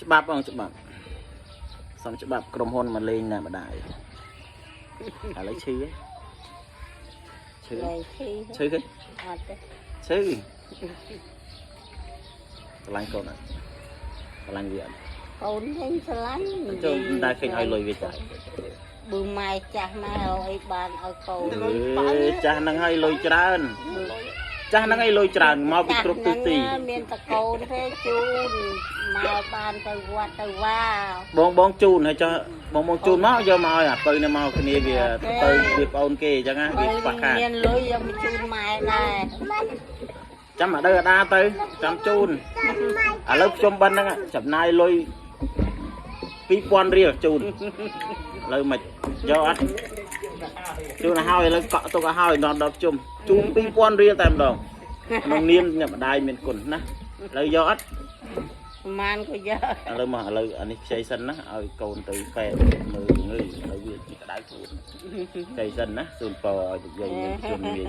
ច្បាប់បងច្បាប់សំច្បាប់ក្រុមហ៊ុនមកលេងណាម្ដាយឥឡូវឈឺឈឺឈឺគេឈឺឆ្លាញ់កូនឆ្លាញ់វាកូនវិញឆ្លាញ់ចូលតែឃើញឲ្យលុយវាចាយបើម៉ែចាស់ម៉ែអីបានឲ្យកូនចាស់ហ្នឹងឲ្យលុយច្រើនចាស់ហ្នឹងឲ្យលុយច្រើនមកពីគ្រប់ទិសទីមានតកូនទេជូនម៉ែបានទៅវត្តទៅវ៉ាបងជូនហើយចុះបងជូនមកយកមកឲ្យអាពៅនេះមកគ្នាវាទៅវាប្អូនគេអញ្ចឹងណាវាខ្វះខាតមានលុយយកមកជូនម៉ែដែរចាំអាដើអាដាទៅចាំជូនឥឡូវខ្ញុំបិណ្ឌហ្នឹងចំណាយលុយ2000រៀលជូនឥឡូវមិនយកអត់ជូនឲ្យហើយឥឡូវកក់ទុកឲ្យហើយដល់ជុំជូន2000រៀលតែម្ដងក្នុងនាមអ្នកម្ដាយមានគុណណាឥឡូវយកអត់ប្រហែលក៏យកឥឡូវមកឥឡូវអានេះខ្ចីសិនណាឲ្យកូនទៅពេទ្យមើលជំងឺឥឡូវវាក្តៅខ្លួនខ្ចីសិនណាសូមពរឲ្យយើងមានជន់វា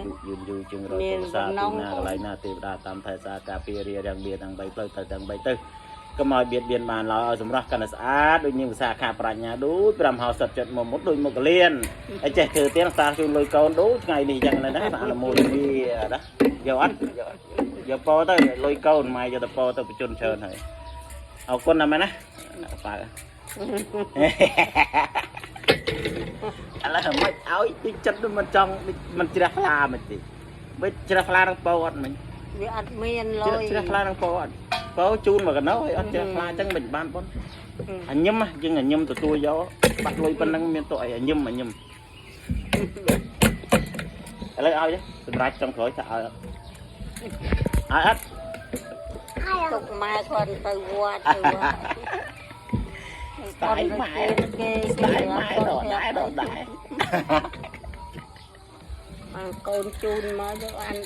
យូរជាងរយពុទ្ធសាសនាកន្លែងណាទេវតាតាមថែសាការពាររារាំងមានទាំង3ផ្លូវទៅទាំង3ទៅកុំឲ្យបៀតបៀនបានឡើយឲ្យសម្រស់កាន់តែស្អាតដូចនាងភាសាខាប្រាជ្ញាដូច5ហោសិតចិត្តមកមុតដូចមុខកលៀនហើយចេះធ្វើទៀតសាជូនលុយកូនដូចថ្ងៃនេះអញ្ចឹងណាអនុមោទនីណាយកអត់យកពរទៅលុយកូនម៉ែយកទៅពរទៅបញ្ជនច្រើនហើយអរគុណណាស់មែនណាប៉ាឥឡូវមិនឲ្យទីចិត្តមិនចង់មិនជ្រះថ្លាមិនទេមិនជ្រះថ្លានឹងពរអត់មិញវាអត់មានលុយជ្រះថ្លានឹងពរអត់ពរជូនមកកណោឲ្យអត់ជ្រះថ្លាអញ្ចឹងមិនបានប៉ុនអញញឹមយើងអញញឹមទទួលយកបាត់លុយប៉ុណ្ណឹងមានទោះអីអញញឹមឥឡូវឲ្យសម្រាប់ចុងក្រោយថាឲ្យអត់ទុកម៉ែគាត់ទៅវត្តទៅវត្តតែម៉ែគេម៉ែដល់ដែរកូនជូនមកយកអាន